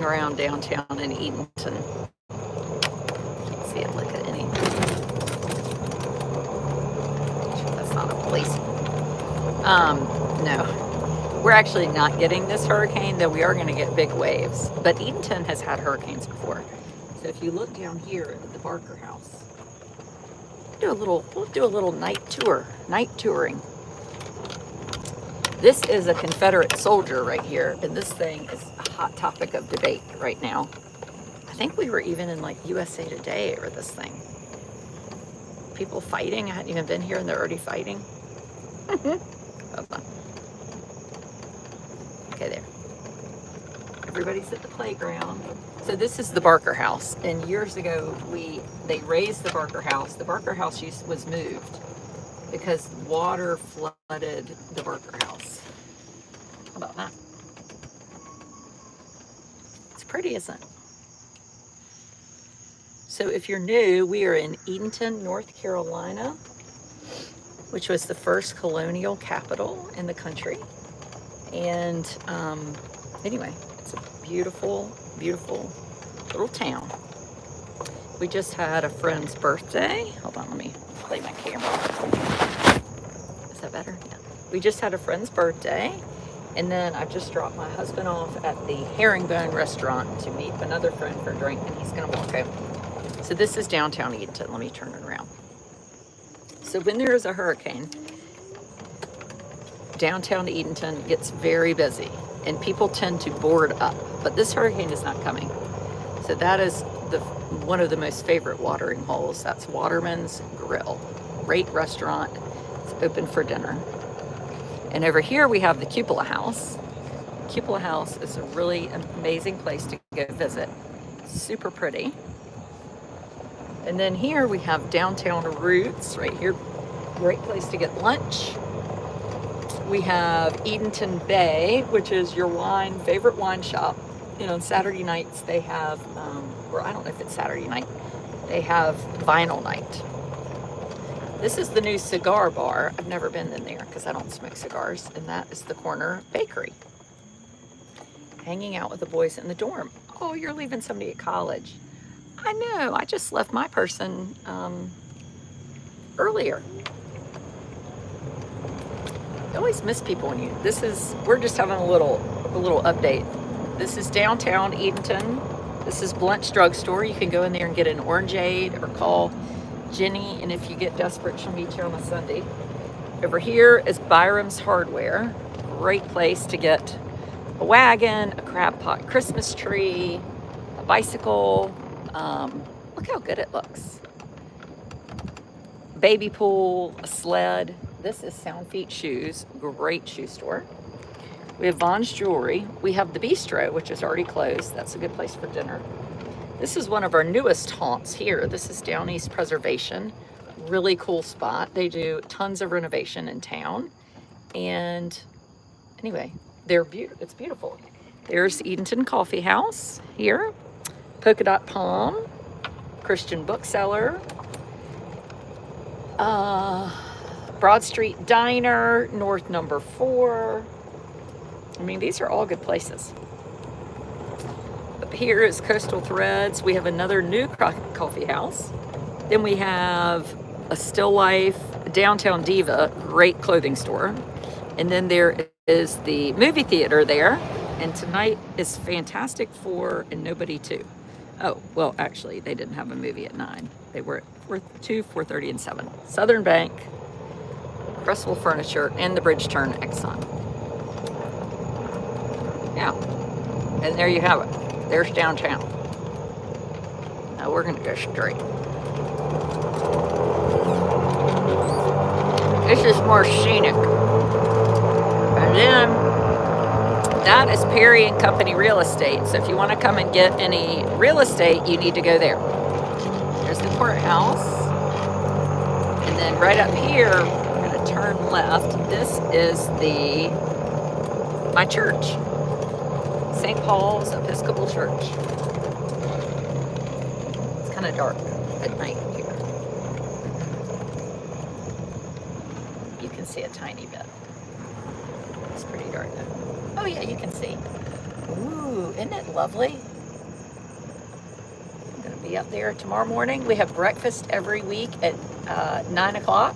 around downtown in Edenton. Can't see it. Look at any. That's not a place. No, we're actually not getting this hurricane, though we are going to get big waves. But Edenton has had hurricanes before. So if you look down here at the Barker House, we'll do a little night touring. This is a Confederate soldier right here, and this thing is a hot topic of debate right now. I think we were even in like USA Today over this thing. People fighting. I hadn't even been here and they're already fighting. Hold on. Okay, there. Everybody's at the playground. So this is the Barker House, and years ago they raised the Barker House. The Barker House was moved because water flooded the Barker House. How about that? It's pretty, isn't it? So if you're new, we are in Edenton, North Carolina, which was the first colonial capital in the country. And anyway, it's a beautiful, beautiful little town. We just had a friend's birthday. Hold on, let me play my camera. Is that better? Yeah. We just had a friend's birthday. And then I just dropped my husband off at the Herringbone restaurant to meet another friend for a drink, and he's gonna walk home. So this is downtown Edenton. Let me turn it around. So when there is a hurricane, downtown Edenton gets very busy and people tend to board up, but this hurricane is not coming. So that is one of the most favorite watering holes. That's Waterman's Grill. Great restaurant. It's open for dinner. And over here we have the Cupola House. Cupola House is a really amazing place to go visit. Super pretty. And then here we have Downtown Roots right here. Great place to get lunch. We have Edenton Bay, which is your favorite wine shop. You know, on Saturday nights they have, or I don't know if it's Saturday night, they have vinyl night. This is the new cigar bar. I've never been in there because I don't smoke cigars. And that is the Corner Bakery. Hanging out with the boys in the dorm. Oh, you're leaving somebody at college. I know, I just left my person earlier. I always miss people when we're just having a little update. This is downtown Edenton. This is Blunt's Drugstore. You can go in there and get an orangeade or call Jenny, and if you get desperate, she'll meet you on a Sunday. Over here is Byram's Hardware. Great place to get a wagon, a crab pot Christmas tree, a bicycle. Look how good it looks. Baby pool, a sled. This is Sound Feet Shoes, great shoe store. We have Vaughn's Jewelry. We have the Bistro, which is already closed. That's a good place for dinner. This is one of our newest haunts here. This is Down East Preservation. Really cool spot. They do tons of renovation in town. And anyway, it's beautiful. There's Edenton Coffee House here. Polka Dot Palm, Christian Bookseller, Broad Street Diner, North Number 4. I mean, these are all good places. Up here is Coastal Threads. We have another new coffee house. Then we have a Still Life, Downtown Diva, great clothing store. And then there is the movie theater there. And tonight is Fantastic Four and Nobody 2. Oh, well, actually, they didn't have a movie at 9. They were at 2, 4:30, and 7. Southern Bank, Crestwell Furniture, and the Bridge Turn Exxon. Yeah, and there you have it. There's downtown. Now we're going to go straight. This is more scenic. And then that is Perry and Company Real Estate. So if you want to come and get any real estate, you need to go there. There's the courthouse. And then right up here, we're going to turn left. This is my church, St. Paul's Episcopal Church. It's kind of dark at night here. You can see a tiny bit. It's pretty dark though. Oh yeah, you can see. Ooh, isn't it lovely? be up there tomorrow morning. We have breakfast every week at 9 o'clock.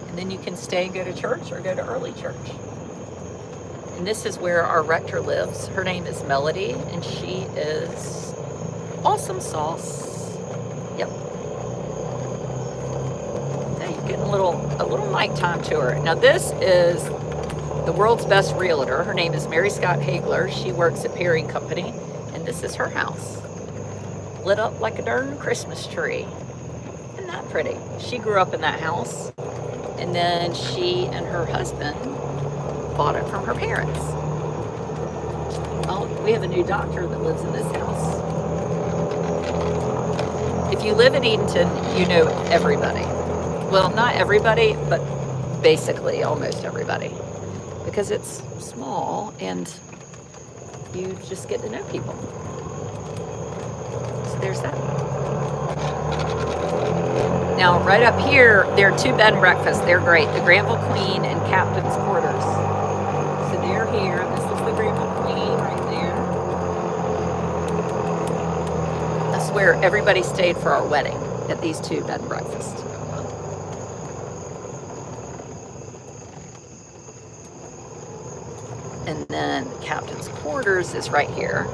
And then you can stay and go to church or go to early church. And this is where our rector lives. Her name is Melody, and she is awesome sauce. Yep. So you're getting a little nighttime tour. Now this is the world's best realtor. Her name is Mary Scott Hagler. She works at Perry & Company, and this is her house. Lit up like a darn Christmas tree. Isn't that pretty? She grew up in that house, and then she and her husband bought it from her parents. Oh, we have a new doctor that lives in this house. If you live in Edenton, you know everybody. Well, not everybody, but basically almost everybody. Because it's small and you just get to know people. So there's that. Now, right up here, there are 2 bed and breakfasts. They're great. The Granville Queen and Captain's Quarters. So they're here. This is the Granville Queen right there. That's where everybody stayed for our wedding, at these 2 bed and breakfasts. And then Captain's Quarters is right here.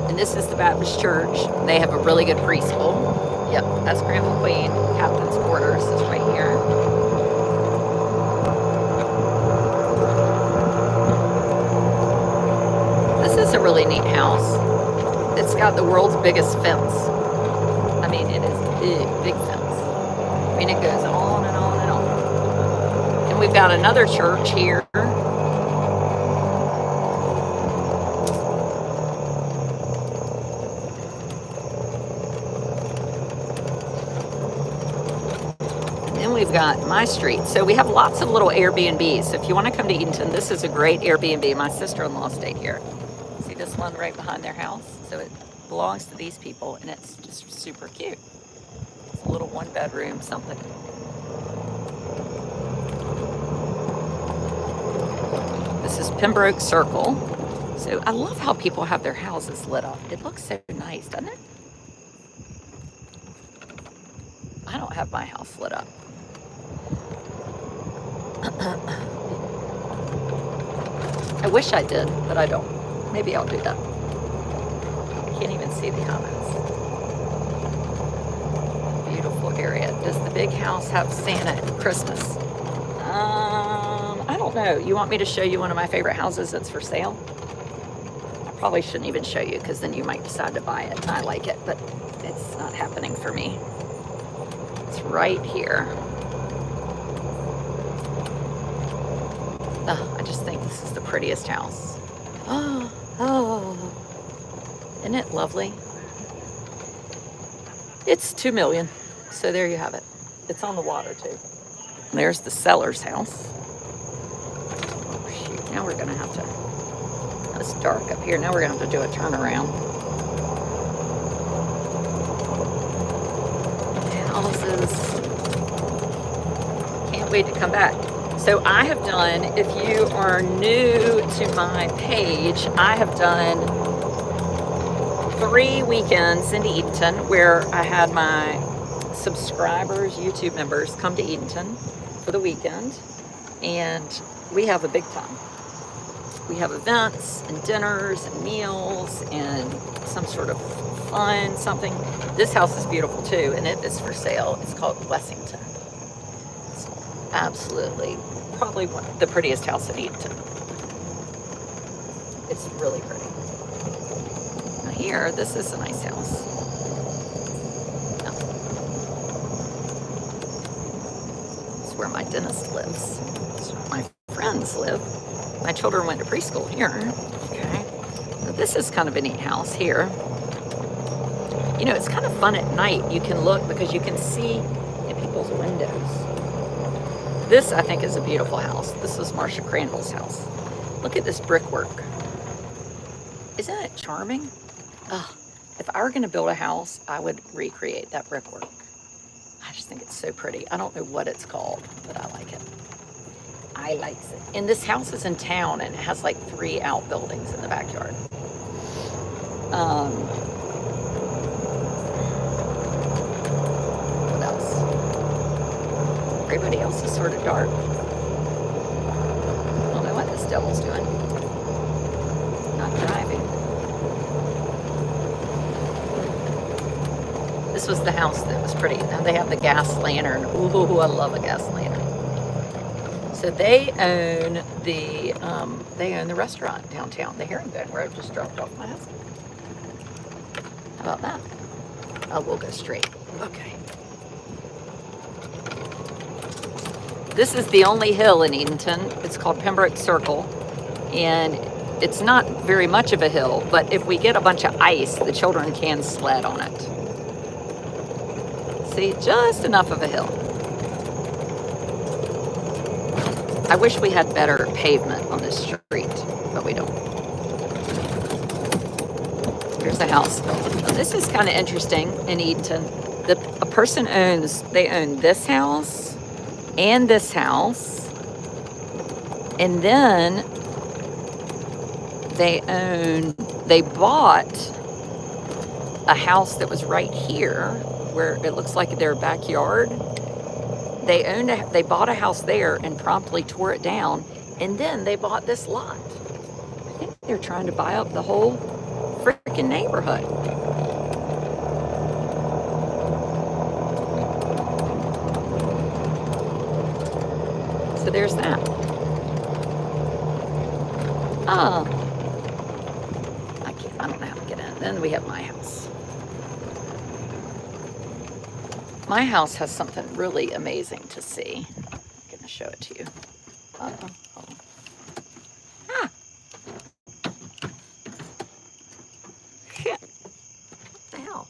And this is the Baptist Church. They have a really good preschool. Yep, that's Granville Queen. Captain's Quarters is right here. This is a really neat house. It's got the world's biggest fence. I mean, it is big fence. I mean, it goes on and on and on. And we've got another church here. We've got my street. So we have lots of little Airbnbs. So if you want to come to Edenton, this is a great Airbnb. My sister-in-law stayed here. See this one right behind their house? So it belongs to these people, and it's just super cute. It's a little 1-bedroom something. This is Pembroke Circle. So I love how people have their houses lit up. It looks so nice, doesn't it? I don't have my house lit up. I wish I did, but I don't. Maybe I'll do that. Can't even see the comments. Beautiful area. Does the big house have Santa at Christmas? I don't know. You want me to show you one of my favorite houses that's for sale? I probably shouldn't even show you because then you might decide to buy it. I like it, but it's not happening for me. It's right here. Oh, I just think this is the prettiest house. Oh, isn't it lovely? It's $2 million. So there you have it. It's on the water too. There's the seller's house. Oh, shoot. Now we're going to have to, it's dark up here. Now we're going to have to do a turnaround. Houses. Can't wait to come back. So I have done, if you are new to my page, I have done 3 weekends into Edenton where I had my subscribers, YouTube members, come to Edenton for the weekend, and we have a big time. We have events and dinners and meals and some sort of fun, something. This house is beautiful too, and it is for sale. It's called Blessington. It's absolutely, probably the prettiest house in Edenton. It's really pretty. Now here, this is a nice house. It's where my dentist lives. It's where my friends live. My children went to preschool here. Okay. So this is kind of a neat house here. You know, it's kind of fun at night. You can look because you can see in people's windows. This, I think, is a beautiful house. This is Marcia Crandall's house. Look at this brickwork. Isn't it charming? Ugh. If I were going to build a house, I would recreate that brickwork. I just think it's so pretty. I don't know what it's called, but I like it. I like it. And this house is in town, and it has like 3 outbuildings in the backyard. Everybody else is sort of dark. I don't know what this devil's doing. Not driving. This was the house that was pretty. Now they have the gas lantern. Ooh, I love a gas lantern. So they own the restaurant downtown, the Herringbone, where I just dropped off my husband. How about that? Oh, we'll go straight. Okay. This is the only hill in Edenton. It's called Pembroke Circle, and it's not very much of a hill, but if we get a bunch of ice, the children can sled on it. See, just enough of a hill. I wish we had better pavement on this street, but we don't. Here's the house. Now, this is kind of interesting in Edenton. A person own this house and this house, and then they bought a house that was right here where it looks like their backyard. They bought a house there and promptly tore it down, and then they bought this lot. I think they're trying to buy up the whole freaking neighborhood. So there's that. Oh, I don't know how to get in. Then we have my house. My house has something really amazing to see. I'm going to show it to you. Uh-oh. Ah! Shit. What the hell?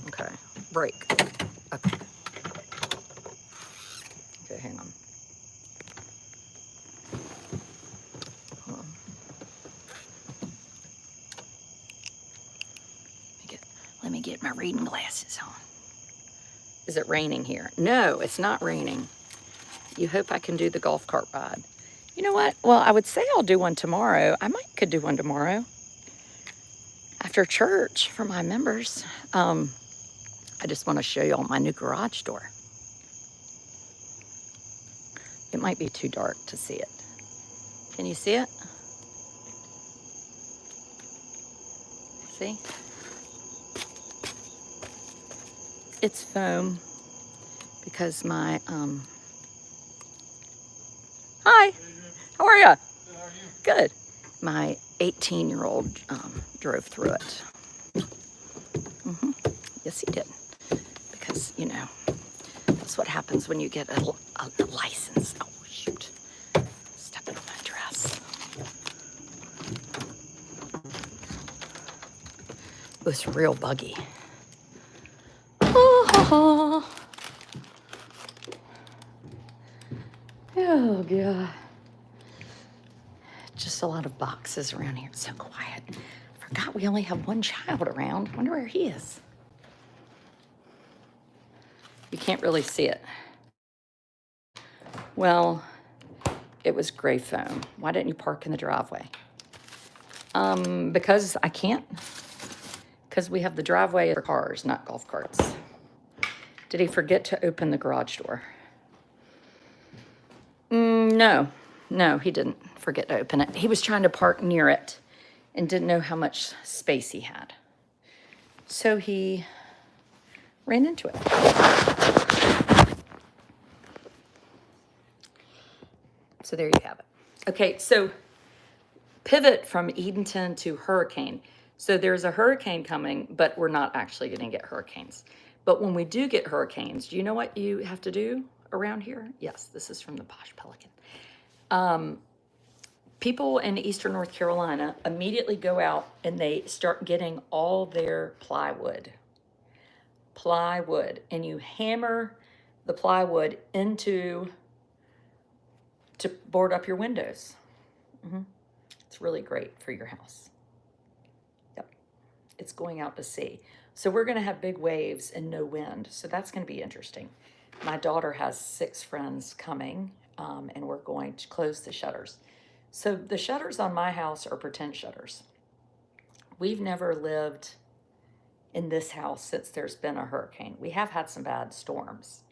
Okay. Break. Okay. Okay, hang on. Hold on. Let me get my reading glasses on. Is it raining here? No, it's not raining. You hope I can do the golf cart ride. You know what? Well, I would say I'll do one tomorrow. Could do one tomorrow after church for my members. I just want to show you all my new garage door. It might be too dark to see it. Can you see it? See? It's foam because my, hi, how are ya? Good, how are you? Good. My 18-year-old drove through it. Yes, he did. Because, you know, that's what happens when you get a license. Oh, shoot. Stepping on my dress. It was real buggy. Oh, God. Just a lot of boxes around here. It's so quiet. I forgot we only have one child around. I wonder where he is. You can't really see it. Well, it was gray foam. Why didn't you park in the driveway? Because I can't. Because we have the driveway for cars, not golf carts. Did he forget to open the garage door? No, he didn't forget to open it. He was trying to park near it and didn't know how much space he had. So he ran into it. So there you have it. Okay, so pivot from Edenton to hurricane. So there's a hurricane coming, but we're not actually going to get hurricanes. But when we do get hurricanes, do you know what you have to do around here? Yes, this is from the Posh Pelican. People in eastern North Carolina immediately go out and they start getting all their plywood, and you hammer the plywood to board up your windows. It's really great for your house. Yep, it's going out to sea. So we're going to have big waves and no wind. So that's going to be interesting. My daughter has 6 friends coming, and we're going to close the shutters. So the shutters on my house are pretend shutters. We've never lived in this house since there's been a hurricane. We have had some bad storms.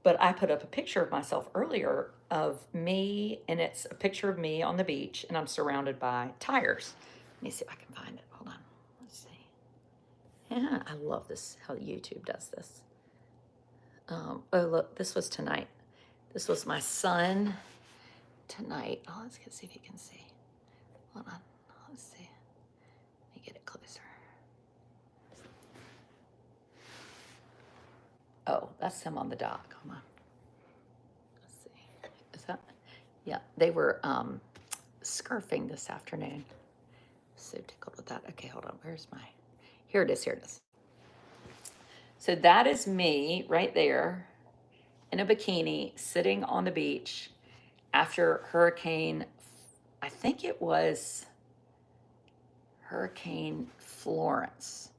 But I put up a picture of myself earlier of me, and it's a picture of me on the beach, and I'm surrounded by tires. Let me see if I can find it. Hold on. Let's see. Yeah, I love this, how YouTube does this. Oh, look, this was tonight. This was my son tonight. Oh, let's see if you can see. Hold on. Let's see. Let me get it closer. Oh, that's him on the dock. Hold on. Let's see. Is that? Yeah, they were scarfing this afternoon. So tickled with that. Okay, hold on. Where's my? Here it is. Here it is. So that is me right there in a bikini sitting on the beach after Hurricane, I think it was Hurricane Florence.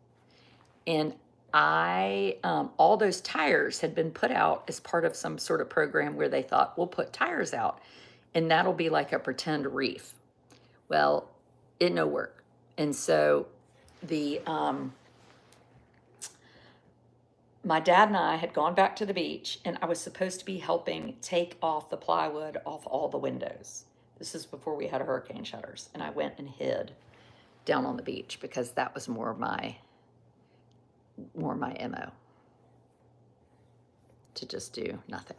And all those tires had been put out as part of some sort of program where they thought, we'll put tires out and that'll be like a pretend reef. Well, it no work. And so my dad and I had gone back to the beach, and I was supposed to be helping take off the plywood off all the windows. This is before we had hurricane shutters, and I went and hid down on the beach because that was more my MO, to just do nothing.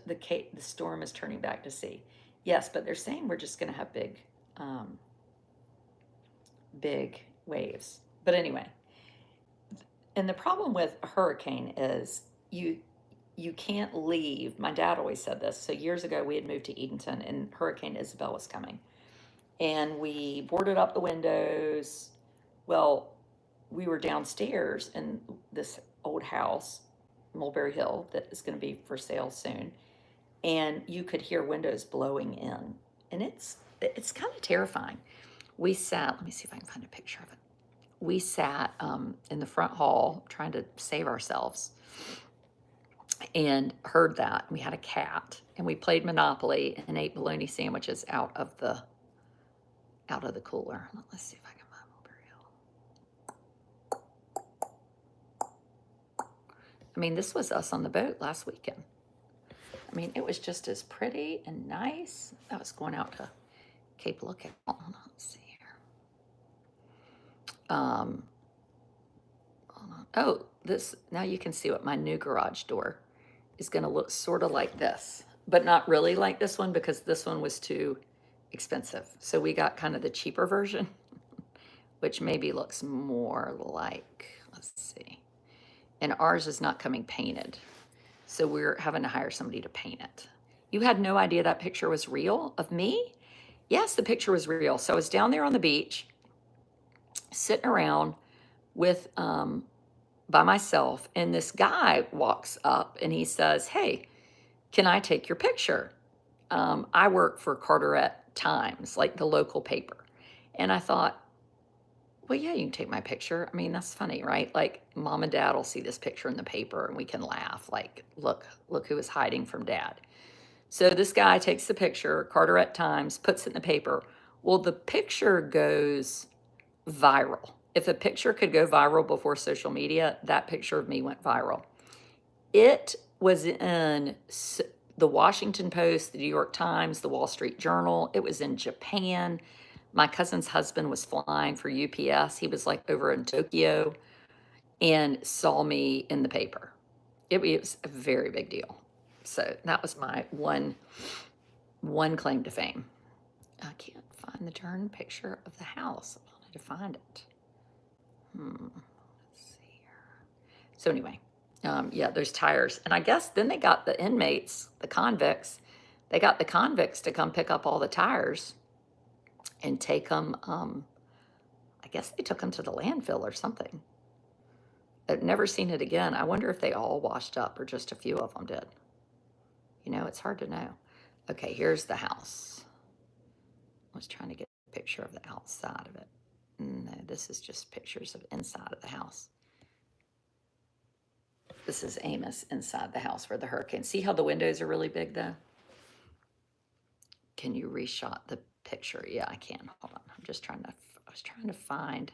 The storm is turning back to sea. Yes, but they're saying we're just going to have big waves. But anyway, and the problem with a hurricane is you can't leave. My dad always said this. So years ago, we had moved to Edenton, and Hurricane Isabel was coming. And we boarded up the windows. Well, we were downstairs in this old house, Mulberry Hill, that is going to be for sale soon. And you could hear windows blowing in. And it's kind of terrifying. We sat, let me see if I can find a picture of it. We sat in the front hall trying to save ourselves and heard that. We had a cat, and we played Monopoly and ate bologna sandwiches out of the cooler. Let's see if I can find Mulberry Hill. I mean, this was us on the boat last weekend. I mean, it was just as pretty and nice. I was going out to Cape Lookout. Let's see here. Oh, this, now you can see what my new garage door is going to look sort of like this, but not really like this one because this one was too expensive. So we got kind of the cheaper version, which maybe looks more like, let's see. And ours is not coming painted. So we're having to hire somebody to paint it. You had no idea that picture was real of me? Yes, the picture was real. So I was down there on the beach, sitting around with, by myself, and this guy walks up and he says, hey, can I take your picture? I work for Carteret Times, like the local paper. And I thought, well, yeah, you can take my picture. I mean, that's funny, right? Like mom and dad will see this picture in the paper and we can laugh like, look who is hiding from dad. So this guy takes the picture, Carteret Times, puts it in the paper. Well, the picture goes viral. If a picture could go viral before social media, that picture of me went viral. It was in the Washington Post, the New York Times, the Wall Street Journal. It was in Japan. My cousin's husband was flying for UPS. He was like over in Tokyo and saw me in the paper. It was a very big deal. So that was my one claim to fame. I can't find the darn picture of the house. I wanted to find it. Let's see here. So anyway, yeah, there's tires. And I guess then they got the inmates, the convicts, they got the convicts to come pick up all the tires and take them, I guess they took them to the landfill or something. I've never seen it again. I wonder if they all washed up or just a few of them did. You know, it's hard to know. Okay, here's the house. I was trying to get a picture of the outside of it. No, this is just pictures of inside of the house. This is Amos inside the house where the hurricane. See how the windows are really big though? Can you reshot the picture? Yeah, I can. Hold on. I was trying to find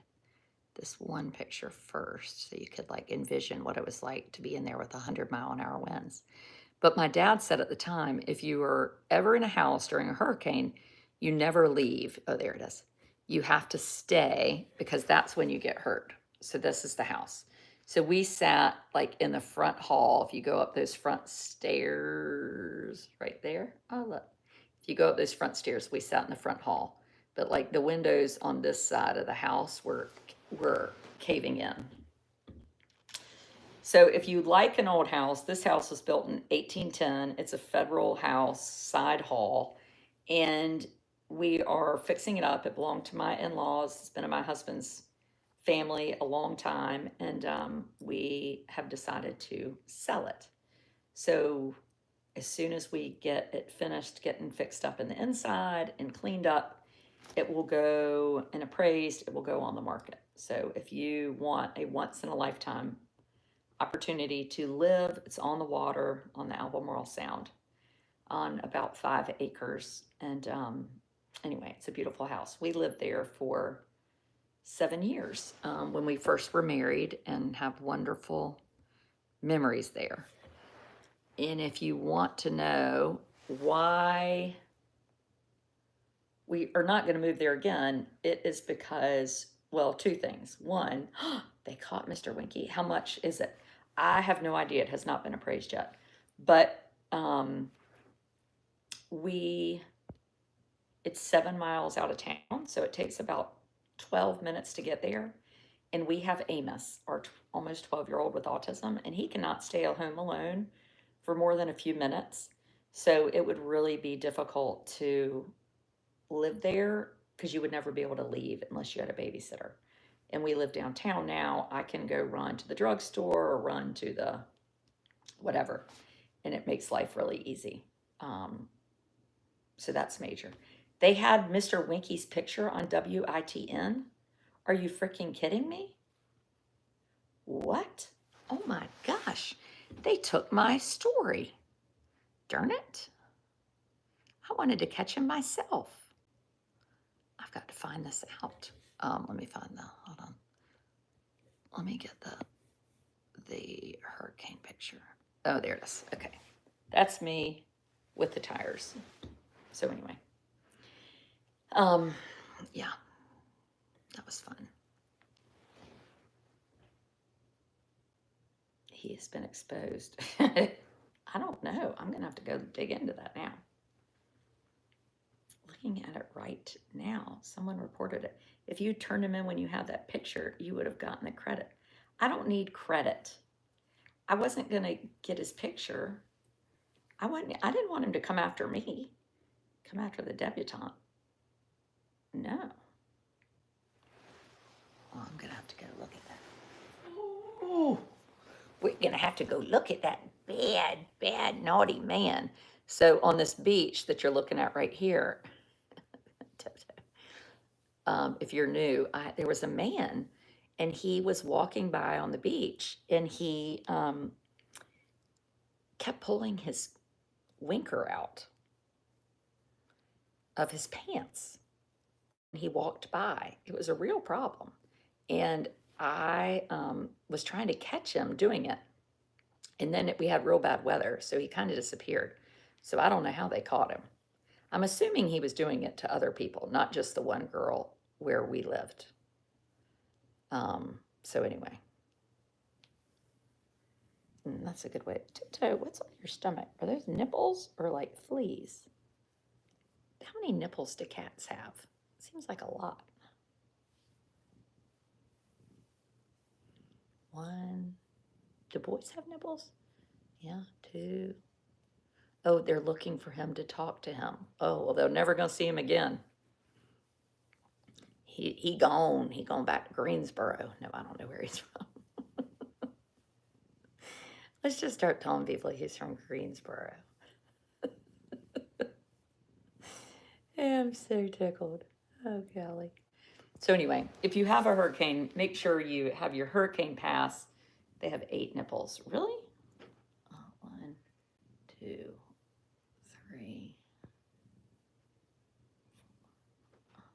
this one picture first so you could like envision what it was like to be in there with 100-mile-an-hour winds. But my dad said at the time, if you were ever in a house during a hurricane, you never leave. Oh, there it is. You have to stay because that's when you get hurt. So this is the house. So we sat like in the front hall. If you go up those front stairs right there. Oh, look. If you go up those front stairs, we sat in the front hall. But like the windows on this side of the house were caving in. So if you like an old house, this house was built in 1810. It's a federal house, side hall, and we are fixing it up. It belonged to my in-laws. It's been in my husband's family a long time, and we have decided to sell it. So as soon as we get it finished, getting fixed up in the inside and cleaned up, it will go and appraised, it will go on the market. So if you want a once-in-a-lifetime opportunity to live, it's on the water on the Albemarle Sound on about 5 acres. And anyway, it's a beautiful house. We lived there for 7 years when we first were married and have wonderful memories there. And if you want to know why we are not going to move there again, it is because, well, two things. One, they caught Mr. Winky. How much is it? I have no idea. It has not been appraised yet. But it's 7 miles out of town, so it takes about 12 minutes to get there. And we have Amos, our almost 12-year-old with autism, and he cannot stay at home alone for more than a few minutes. So it would really be difficult to live there because you would never be able to leave unless you had a babysitter. And we live downtown now. I can go run to the drugstore or run to the whatever, and it makes life really easy. So that's major. They had Mr. Winky's picture on WITN. Are you freaking kidding me? What? Oh my gosh. They took my story. Darn it. I wanted to catch him myself. I've got to find this out. Let me find hold on. Let me get the hurricane picture. Oh, there it is. Okay. That's me with the tires. So anyway. Yeah. That was fun. He has been exposed. I don't know. I'm going to have to go dig into that now. Looking at it right now, someone reported it. If you turned him in when you had that picture, you would have gotten the credit. I don't need credit. I wasn't going to get his picture. I didn't want him to come after me. Come after the debutante. No. Well, I'm going to have to go look at that. Oh, we're going to have to go look at that bad, bad, naughty man. So on this beach that you're looking at right here, if you're new, there was a man, and he was walking by on the beach, and he kept pulling his winker out of his pants. He walked by. It was a real problem. And I was trying to catch him doing it. And then we had real bad weather, so he kind of disappeared. So I don't know how they caught him. I'm assuming he was doing it to other people, not just the one girl where we lived. So anyway. That's a good way. Tiptoe, what's on your stomach? Are those nipples or like fleas? How many nipples do cats have? Seems like a lot. 1. Do boys have nipples? Yeah, 2. Oh, they're looking for him to talk to him. Oh, well, they're never going to see him again. He gone. He gone back to Greensboro. No, I don't know where he's from. Let's just start telling people he's from Greensboro. I'm so tickled. Oh, golly. So anyway, if you have a hurricane, make sure you have your hurricane pass. They have 8 nipples. Really? 1, 2, 3.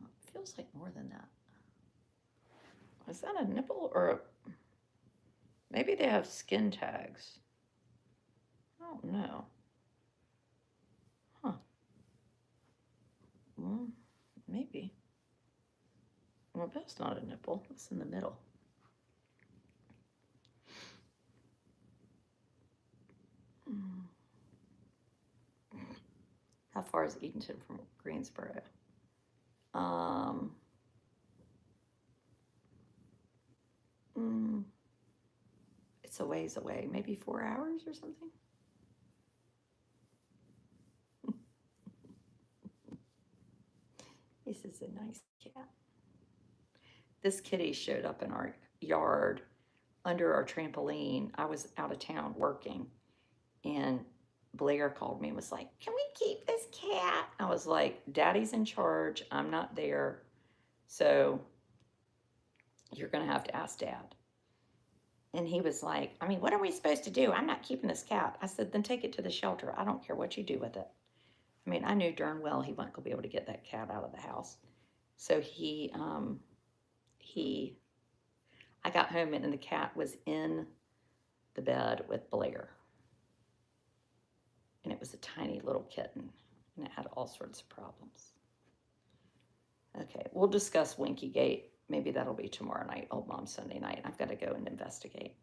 It feels like more than that. Is that a nipple or a... Maybe they have skin tags. I don't know. Huh. Well, maybe. Well, that's not a nipple. It's in the middle. How far is Edenton from Greensboro? It's a ways away, maybe 4 hours or something. This is a nice cat. This kitty showed up in our yard under our trampoline. I was out of town working, and Blair called me and was like, "Can we keep this cat?" I was like, "Daddy's in charge. I'm not there. So you're going to have to ask Dad." And he was like, "I mean, what are we supposed to do? I'm not keeping this cat." I said, "Then take it to the shelter. I don't care what you do with it." I mean, I knew darn well he wasn't going to be able to get that cat out of the house. So I got home and the cat was in the bed with Blair. And it was a tiny little kitten, and it had all sorts of problems. Okay, we'll discuss Winkygate. Maybe that'll be tomorrow night, Old Mom Sunday night. I've got to go and investigate.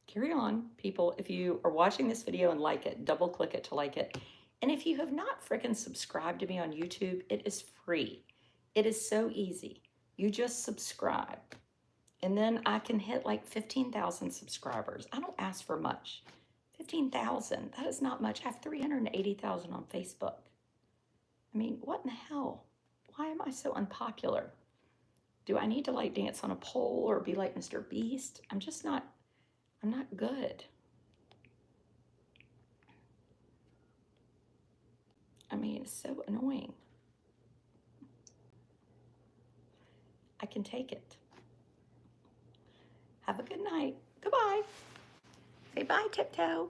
Carry on, people. If you are watching this video and like it, double click it to like it. And if you have not freaking subscribed to me on YouTube, it is free. It is so easy. You just subscribe. And then I can hit like 15,000 subscribers. I don't ask for much. 15,000, that is not much. I have 380,000 on Facebook. I mean, what in the hell? Why am I so unpopular? Do I need to like dance on a pole or be like Mr. Beast? I'm not good. I mean, it's so annoying. I can take it. Have a good night. Goodbye. Say bye, Tiptoe.